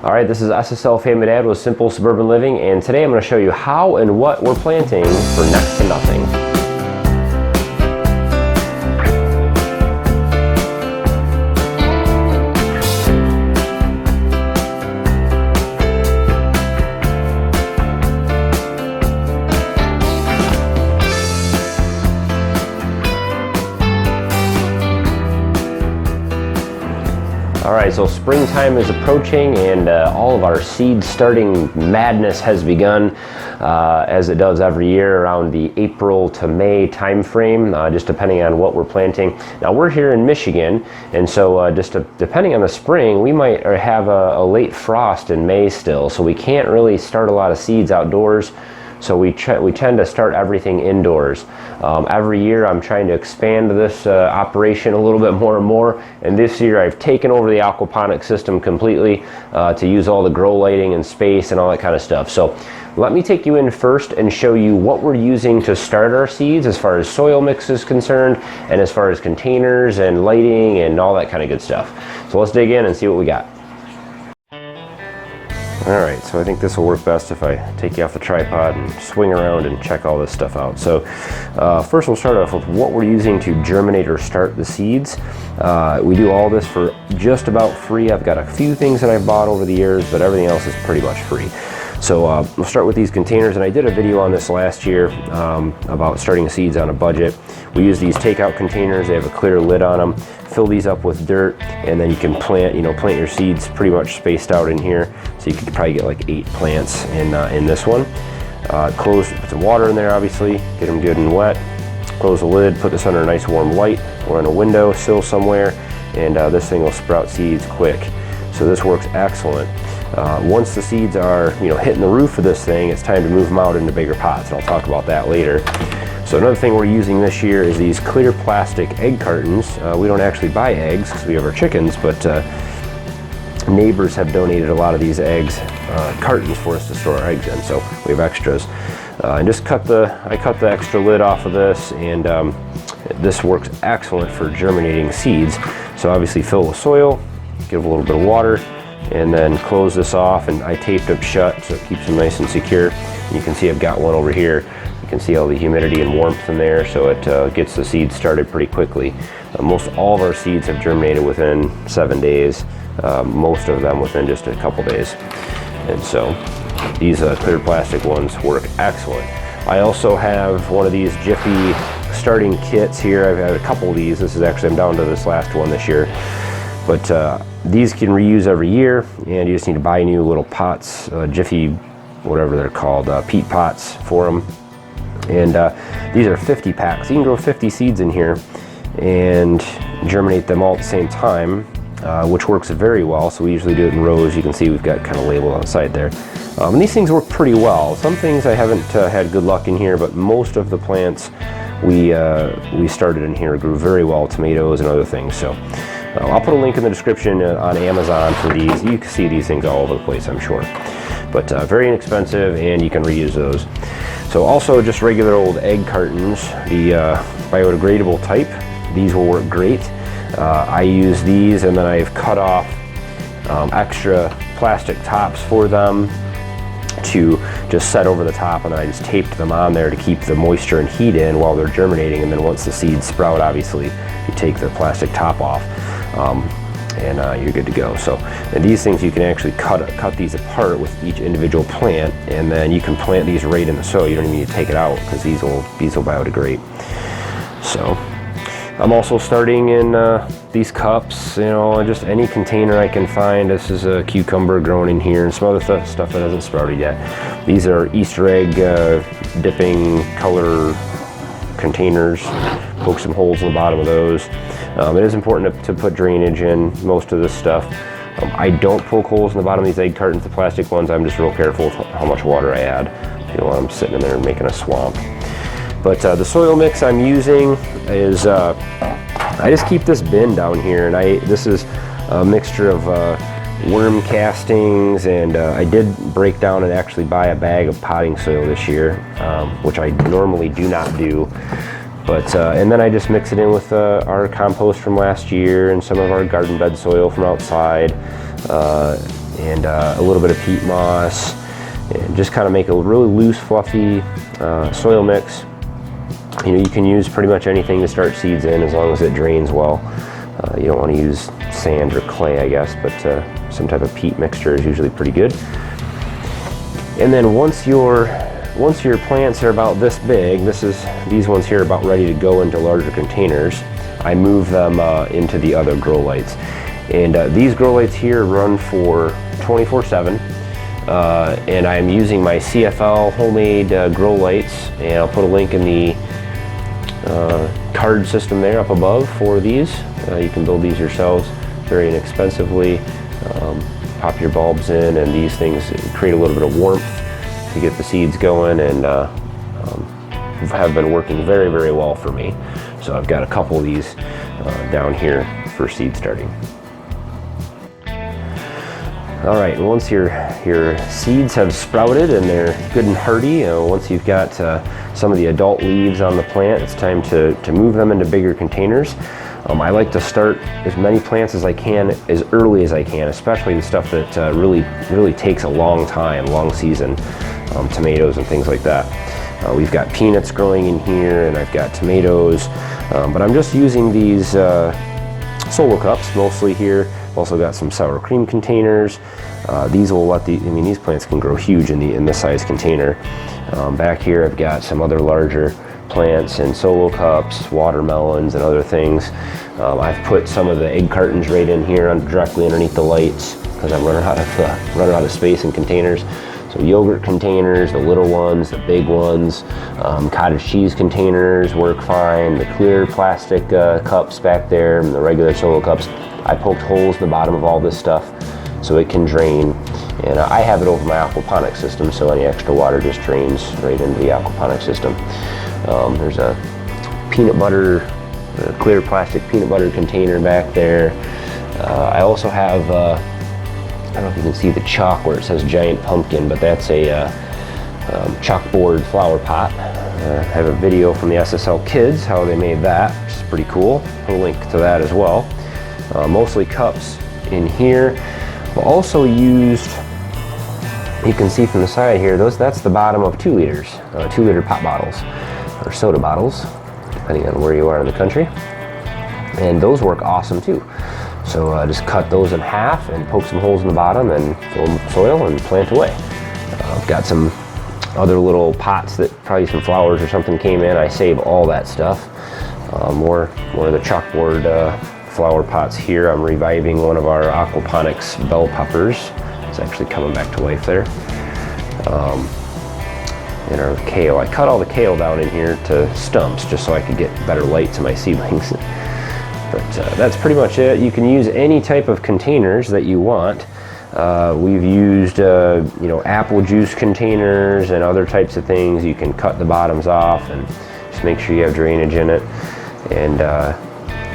All right, this is SSL Family Dad with Simple Suburban Living, and today I'm going to show you how and what we're planting for next to nothing. All right, so springtime is approaching and all of our seed starting madness has begun, as it does every year around the April to May time frame, just depending on what we're planting. Now we're here in Michigan, and so depending on the spring, we might have a late frost in May still, so we can't really start a lot of seeds outdoors. So we tend to start everything indoors. Every year I'm trying to expand this operation a little bit more and more, and this year I've taken over the aquaponic system completely to use all the grow lighting and space and all that kind of stuff. So let me take you in first and show you what we're using to start our seeds as far as soil mix is concerned, and as far as containers and lighting and all that kind of good stuff. So let's dig in and see what we got. Alright, so I think this will work best if I take you off the tripod and swing around and check all this stuff out. So first we'll start off with what we're using to germinate or start the seeds. We do all this for just about free. I've got a few things that I've bought over the years, but everything else is pretty much free. So we'll start with these containers, and I did a video on this last year about starting seeds on a budget. We use these takeout containers. They have a clear lid on them. Fill these up with dirt, and then you can plant your seeds pretty much spaced out in here. So you could probably get like 8 plants in this one. Put some water in there, obviously, get them good and wet. Close the lid, put this under a nice warm light or in a window sill somewhere, and this thing will sprout seeds quick. So this works excellent. Once the seeds are hitting the roof of this thing, it's time to move them out into bigger pots, and I'll talk about that later. So another thing we're using this year is these clear plastic egg cartons. We don't actually buy eggs because we have our chickens, but neighbors have donated a lot of these cartons for us to store our eggs in, so we have extras. And just I cut the extra lid off of this, and this works excellent for germinating seeds. So obviously fill with soil, give a little bit of water, and then close this off, and I taped them shut so it keeps them nice and secure. And you can see I've got one over here. You can see all the humidity and warmth in there, so it gets the seeds started pretty quickly. Most all of our seeds have germinated within 7 days, most of them within just a couple days. And so these clear plastic ones work excellent. I also have one of these Jiffy starting kits here. I've had a couple of these. I'm down to this last one this year. But these can reuse every year, and you just need to buy new little pots, Jiffy, whatever they're called, peat pots for them. And these are 50 packs. You can grow 50 seeds in here and germinate them all at the same time, which works very well. So we usually do it in rows. You can see we've got kind of labeled on the side there. And these things work pretty well. Some things I haven't had good luck in here, but most of the plants we started in here grew very well, tomatoes and other things. So I'll put a link in the description on Amazon for these. You can see these things all over the place, I'm sure. But very inexpensive, and you can reuse those. So also just regular old egg cartons, the biodegradable type. These will work great. I use these, and then I've cut off extra plastic tops for them to just set over the top, and then I just taped them on there to keep the moisture and heat in while they're germinating. And then once the seeds sprout, obviously you take the plastic top off, and you're good to go. So, and these things you can actually cut these apart with each individual plant, and then you can plant these right in the soil. You don't even need to take it out because these will biodegrade. So I'm also starting in these cups, just any container I can find. This is a cucumber growing in here, and some other stuff that hasn't sprouted yet. These are Easter egg dipping color containers. Poke some holes in the bottom of those. It is important to put drainage in most of this stuff. I don't poke holes in the bottom of these egg cartons, the plastic ones. I'm just real careful with how much water I add. You don't want them sitting in there and making a swamp. But the soil mix I'm using is, I just keep this bin down here, and this is a mixture of worm castings, and I did break down and actually buy a bag of potting soil this year, which I normally do not do. But and then I just mix it in with our compost from last year and some of our garden bed soil from outside, and a a little bit of peat moss, and just kind of make a really loose, fluffy soil mix. You know, you can use pretty much anything to start seeds in as long as it drains well. You don't want to use sand or clay, I guess, but some type of peat mixture is usually pretty good. And then once your plants are about this big, these ones here are about ready to go into larger containers, I move them into the other grow lights. And these grow lights here run for 24/7. And I'm using my CFL homemade grow lights, and I'll put a link in the card system there up above for these. You can build these yourselves very inexpensively. Pop your bulbs in, and these things create a little bit of warmth to get the seeds going, and have been working very, very well for me. So I've got a couple of these down here for seed starting. All right, once your seeds have sprouted and they're good and hardy, once you've got some of the adult leaves on the plant, it's time to move them into bigger containers. I like to start as many plants as I can as early as I can, especially the stuff that really takes a long time, long season, tomatoes and things like that. We've got peanuts growing in here, and I've got tomatoes, but I'm just using these solo cups mostly here. I've also got some sour cream containers. These will let these plants can grow huge in this size container. Back here I've got some other larger plants in solo cups, watermelons, and other things. I've put some of the egg cartons right in here directly underneath the lights because I'm running out of space in containers. So yogurt containers, the little ones, the big ones, cottage cheese containers work fine. The clear plastic cups back there, and the regular solo cups, I poked holes in the bottom of all this stuff so it can drain. And I have it over my aquaponics system, so any extra water just drains right into the aquaponics system. There's a peanut butter, clear plastic peanut butter container back there. I also have, I don't know if you can see the chalk where it says giant pumpkin, but that's a chalkboard flower pot. I have a video from the SSL kids, how they made that, which is pretty cool. Put a link to that as well. Mostly cups in here. But also used, you can see from the side here, that's the bottom of 2 liters, 2 liter pop bottles, or soda bottles, depending on where you are in the country. And those work awesome too. So just cut those in half and poke some holes in the bottom and fill them with soil and plant away. I've got some other little pots that probably some flowers or something came in. I save all that stuff. More of the chalkboard flower pots here. I'm reviving one of our aquaponics bell peppers. It's actually coming back to life there. And our kale. I cut all the kale down in here to stumps just so I could get better light to my seedlings. But that's pretty much it. You can use any type of containers that you want. We've used apple juice containers and other types of things. You can cut the bottoms off and just make sure you have drainage in it. And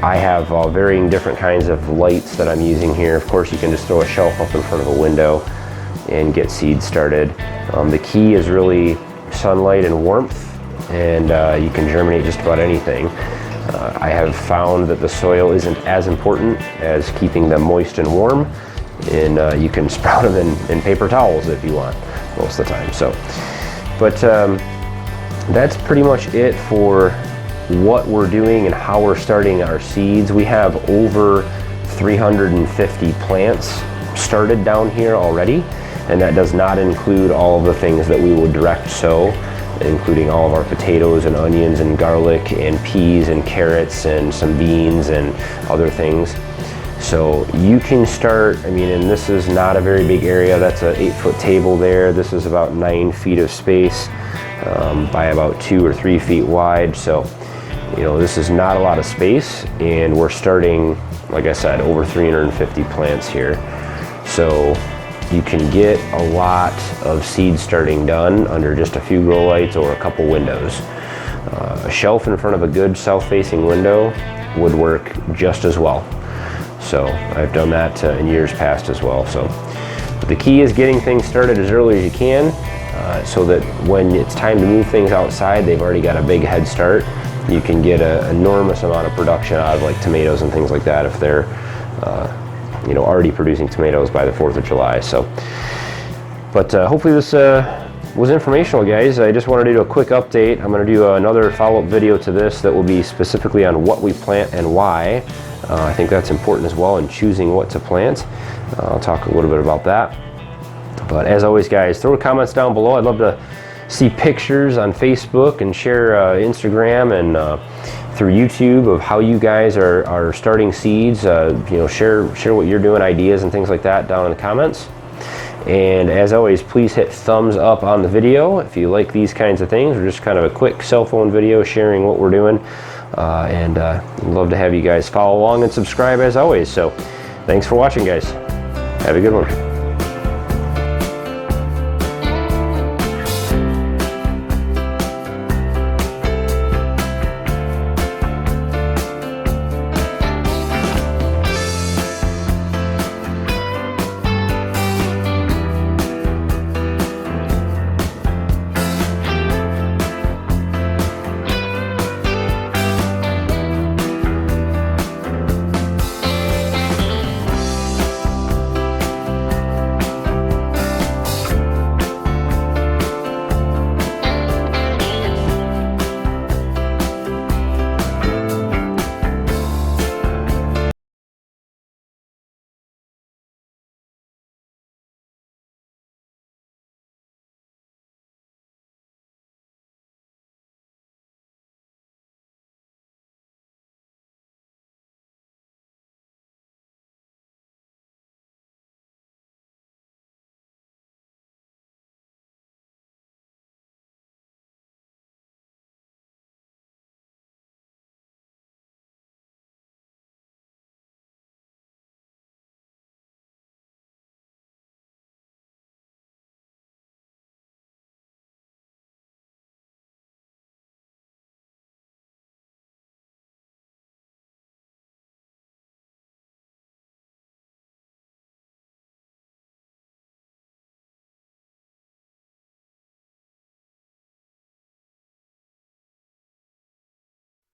I have varying different kinds of lights that I'm using here. Of course, you can just throw a shelf up in front of a window and get seeds started. The key is really sunlight and warmth, and you can germinate just about anything. I have found that the soil isn't as important as keeping them moist and warm, and you can sprout them in paper towels if you want most of the time. So, but that's pretty much it for what we're doing and how we're starting our seeds. We have over 350 plants started down here already, and that does not include all of the things that we would direct sow, including all of our potatoes and onions and garlic and peas and carrots and some beans and other things. So you can start, and this is not a very big area. That's an 8-foot table there. This is about 9 feet of space by about 2 or 3 feet wide. So, this is not a lot of space, and we're starting, like I said, over 350 plants here. So you can get a lot of seed starting done under just a few grow lights or a couple windows. A shelf in front of a good south-facing window would work just as well. So I've done that in years past as well. So the key is getting things started as early as you can, so that when it's time to move things outside, they've already got a big head start. You can get an enormous amount of production out of like tomatoes and things like that if they're you know, already producing tomatoes by the 4th of July. So, but hopefully this was informational, guys. I just wanted to do a quick update. I'm going to do another follow-up video to this that will be specifically on what we plant and why. I think that's important as well in choosing what to plant. I'll talk a little bit about that. But as always, guys, throw comments down below. I'd love to see pictures on Facebook and share Instagram and through YouTube of how you guys are starting seeds. You know, share what you're doing, ideas and things like that down in the comments. And as always, please hit thumbs up on the video if you like these kinds of things, or just kind of a quick cell phone video sharing what we're doing. And I'd love to have you guys follow along and subscribe as always. So thanks for watching, guys. Have a good one.